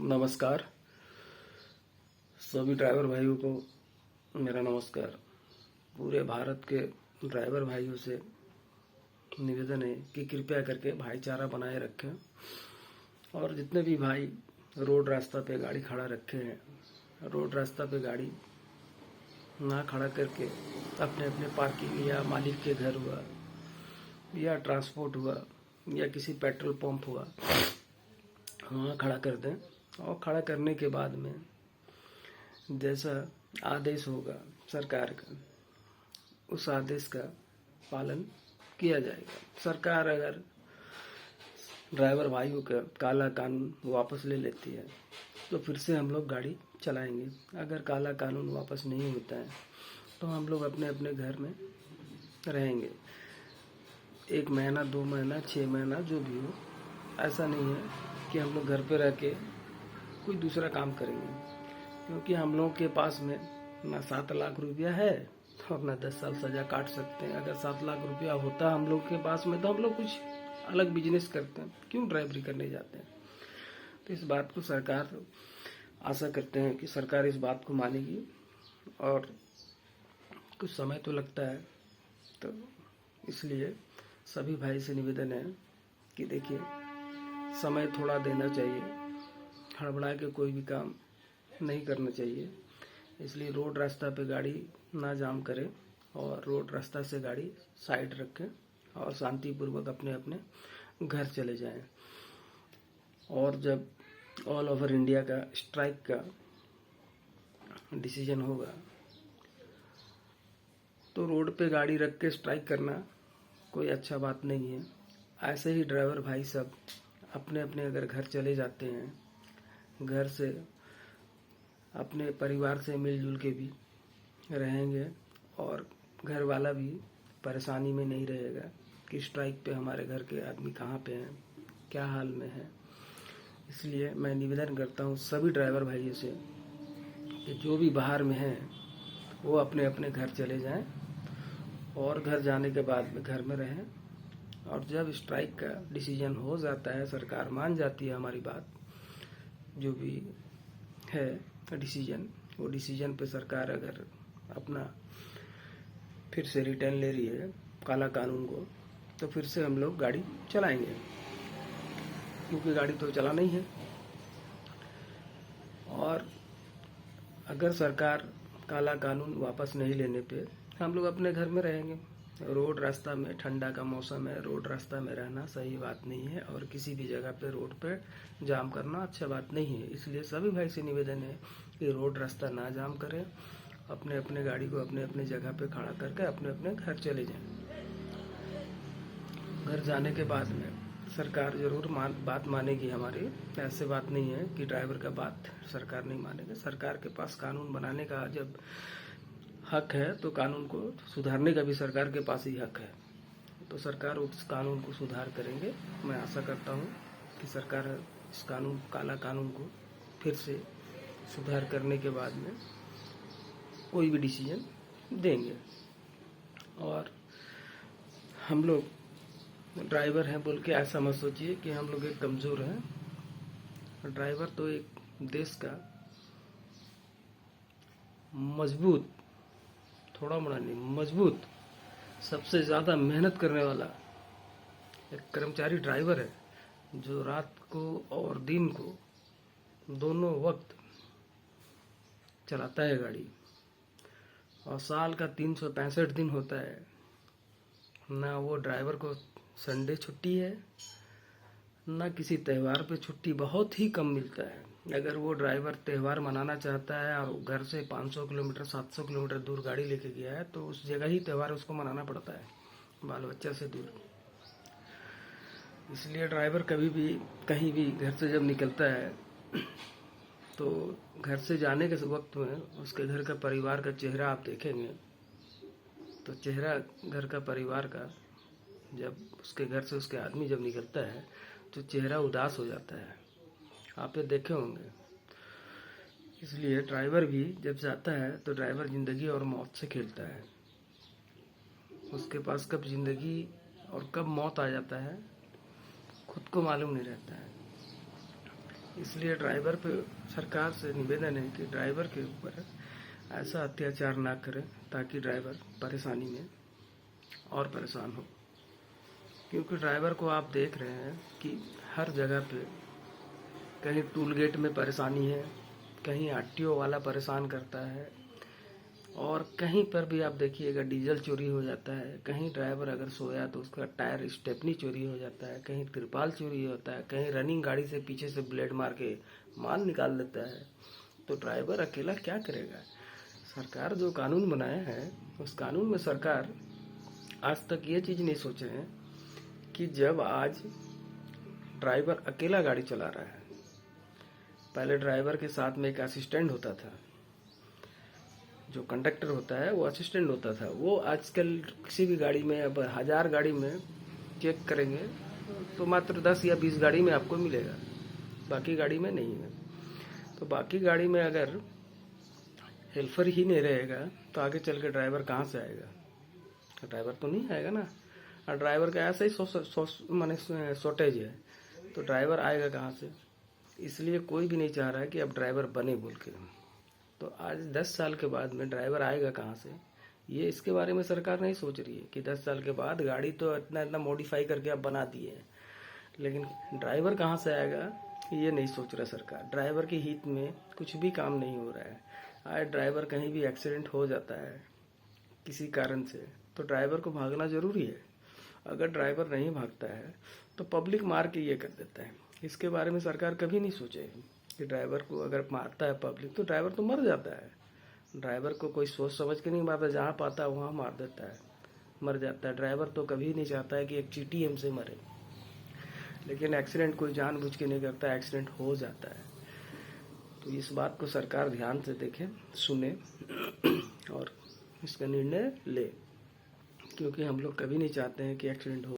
नमस्कार। सभी ड्राइवर भाइयों को मेरा नमस्कार। पूरे भारत के ड्राइवर भाइयों से निवेदन है कि कृपया करके भाईचारा बनाए रखें और जितने भी भाई रोड रास्ता पे गाड़ी खड़ा रखे हैं, रोड रास्ता पे गाड़ी ना खड़ा करके अपने अपने पार्किंग या मालिक के घर हुआ या ट्रांसपोर्ट हुआ या किसी पेट्रोल पंप हुआ, वहाँ खड़ा कर दें और खड़ा करने के बाद में जैसा आदेश होगा सरकार का, उस आदेश का पालन किया जाएगा। सरकार अगर ड्राइवर भाइयों का काला कानून वापस ले लेती है तो फिर से हम लोग गाड़ी चलाएंगे। अगर काला कानून वापस नहीं होता है तो हम लोग अपने अपने घर में रहेंगे। 1 महीना, 2 महीना, 6 महीना जो भी हो, ऐसा नहीं है कि हम लोग घर पे रह के कोई दूसरा काम करेंगे, क्योंकि हम लोगों के पास में ना 7 लाख रुपया है और ना 10 साल सजा काट सकते हैं। अगर 7 लाख रुपया होता हम लोग के पास में तो हम लोग कुछ अलग बिजनेस करते हैं, क्यों ड्राइवरी करने जाते हैं। तो इस बात को सरकार, आशा करते हैं कि सरकार इस बात को मानेगी और कुछ समय तो लगता है, तो इसलिए सभी भाई से निवेदन है कि देखिए, समय थोड़ा देना चाहिए, हड़बड़ा के कोई भी काम नहीं करना चाहिए। इसलिए रोड रास्ता पे गाड़ी ना जाम करें और रोड रास्ता से गाड़ी साइड रखें और शांतिपूर्वक अपने अपने घर चले जाएं। और जब ऑल ओवर इंडिया का स्ट्राइक का डिसीजन होगा तो रोड पे गाड़ी रख के स्ट्राइक करना कोई अच्छा बात नहीं है। ऐसे ही ड्राइवर भाई सब अपने अपने अगर घर चले जाते हैं, घर से अपने परिवार से मिलजुल के भी रहेंगे और घर वाला भी परेशानी में नहीं रहेगा कि स्ट्राइक पे हमारे घर के आदमी कहाँ पे हैं, क्या हाल में है। इसलिए मैं निवेदन करता हूँ सभी ड्राइवर भाइयों से कि जो भी बाहर में हैं वो अपने अपने घर चले जाएं और घर जाने के बाद में घर में रहें। और जब स्ट्राइक का डिसीजन हो जाता है, सरकार मान जाती है हमारी बात, जो भी है डिसीजन, वो डिसीजन पे सरकार अगर अपना फिर से रिटर्न ले रही है काला कानून को, तो फिर से हम लोग गाड़ी चलाएंगे, क्योंकि गाड़ी तो चलाना ही है। और अगर सरकार काला कानून वापस नहीं लेने पे हम लोग अपने घर में रहेंगे। रोड रास्ता में, ठंडा का मौसम है, रोड रास्ता में रहना सही बात नहीं है और किसी भी जगह पे रोड पे जाम करना अच्छा बात नहीं है। इसलिए सभी भाई से निवेदन है कि रोड रास्ता ना जाम करें, अपने अपने गाड़ी को अपने अपने जगह पे खड़ा करके अपने अपने घर चले जाएं। घर जाने के बाद में सरकार जरूर बात मानेगी हमारी। ऐसे बात नहीं है कि ड्राइवर का बात सरकार नहीं मानेगी। सरकार के पास कानून बनाने का जब हक है तो कानून को सुधारने का भी सरकार के पास ही हक है। तो सरकार उस कानून को सुधार करेंगे। मैं आशा करता हूँ कि सरकार इस कानून, काला कानून को फिर से सुधार करने के बाद में कोई भी डिसीजन देंगे। और हम लोग ड्राइवर हैं बोल के ऐसा मत सोचिए कि हम लोग एक कमज़ोर हैं। ड्राइवर तो एक देश का मजबूत, थोड़ा मोड़ा नहीं, मजबूत, सबसे ज़्यादा मेहनत करने वाला एक कर्मचारी ड्राइवर है, जो रात को और दिन को दोनों वक्त चलाता है गाड़ी। और साल का 365 दिन होता है, ना वो ड्राइवर को संडे छुट्टी है, ना किसी त्यौहार पे छुट्टी, बहुत ही कम मिलता है। अगर वो ड्राइवर त्यौहार मनाना चाहता है और घर से 500 किलोमीटर 700 किलोमीटर दूर गाड़ी लेके गया है तो उस जगह ही त्यौहार उसको मनाना पड़ता है, बाल बच्चा से दूर। इसलिए ड्राइवर कभी भी कहीं भी घर से जब निकलता है तो घर से जाने के वक्त में उसके घर का परिवार का चेहरा आप देखेंगे तो चेहरा घर का परिवार का, जब उसके घर से उसके आदमी जब निकलता है तो चेहरा उदास हो जाता है, आप ये देखे होंगे। इसलिए ड्राइवर भी जब जाता है तो ड्राइवर जिंदगी और मौत से खेलता है। उसके पास कब जिंदगी और कब मौत आ जाता है खुद को मालूम नहीं रहता है। इसलिए ड्राइवर पे सरकार से निवेदन है कि ड्राइवर के ऊपर ऐसा अत्याचार ना करें ताकि ड्राइवर परेशानी में और परेशान हो। क्योंकि ड्राइवर को आप देख रहे हैं कि हर जगह पे कहीं टूल गेट में परेशानी है, कहीं आरटीओ वाला परेशान करता है, और कहीं पर भी आप देखिएगा डीजल चोरी हो जाता है। कहीं ड्राइवर अगर सोया तो उसका टायर स्टेपनी चोरी हो जाता है, कहीं तिरपाल चोरी होता है, कहीं रनिंग गाड़ी से पीछे से ब्लेड मार के माल निकाल देता है। तो ड्राइवर अकेला क्या करेगा? सरकार जो कानून बनाया है उस कानून में सरकार आज तक ये चीज़ नहीं सोचे हैं कि जब आज ड्राइवर अकेला गाड़ी चला रहा है, पहले ड्राइवर के साथ में एक असिस्टेंट होता था, जो कंडक्टर होता है वो असिस्टेंट होता था। वो आजकल किसी भी गाड़ी में, अब 1000 गाड़ी में चेक करेंगे तो मात्र 10 या 20 गाड़ी में आपको मिलेगा, बाकी गाड़ी में नहीं है। तो बाकी गाड़ी में अगर हेल्पर ही नहीं रहेगा तो आगे चल के ड्राइवर कहाँ से आएगा? ड्राइवर तो नहीं आएगा ना। और ड्राइवर का ऐसा ही माने शॉर्टेज है, तो ड्राइवर आएगा कहाँ से? इसलिए कोई भी नहीं चाह रहा है कि अब ड्राइवर बने बोल के। तो आज 10 साल के बाद में ड्राइवर आएगा कहाँ से? ये इसके बारे में सरकार नहीं सोच रही है कि 10 साल के बाद गाड़ी तो इतना इतना मॉडिफाई करके अब बना दिए हैं, लेकिन ड्राइवर कहाँ से आएगा ये नहीं सोच रहा सरकार। ड्राइवर के हित में कुछ भी काम नहीं हो रहा है। आज ड्राइवर कहीं भी एक्सीडेंट हो जाता है किसी कारण से तो ड्राइवर को भागना जरूरी है। अगर ड्राइवर नहीं भागता है तो पब्लिक मार के ये कर देता है। इसके बारे में सरकार कभी नहीं सोचे कि ड्राइवर को अगर मारता है पब्लिक तो ड्राइवर तो मर जाता है। ड्राइवर को कोई सोच समझ के नहीं मारता, जहाँ पाता है वहाँ मार देता है, मर जाता है। ड्राइवर तो कभी नहीं चाहता है कि एक चींटी हमसे मरे, लेकिन एक्सीडेंट कोई जानबूझ के नहीं करता, एक्सीडेंट हो जाता है। तो इस बात को सरकार ध्यान से देखे, सुने और इसका निर्णय ले, क्योंकि हम लोग कभी नहीं चाहते हैं कि एक्सीडेंट हो।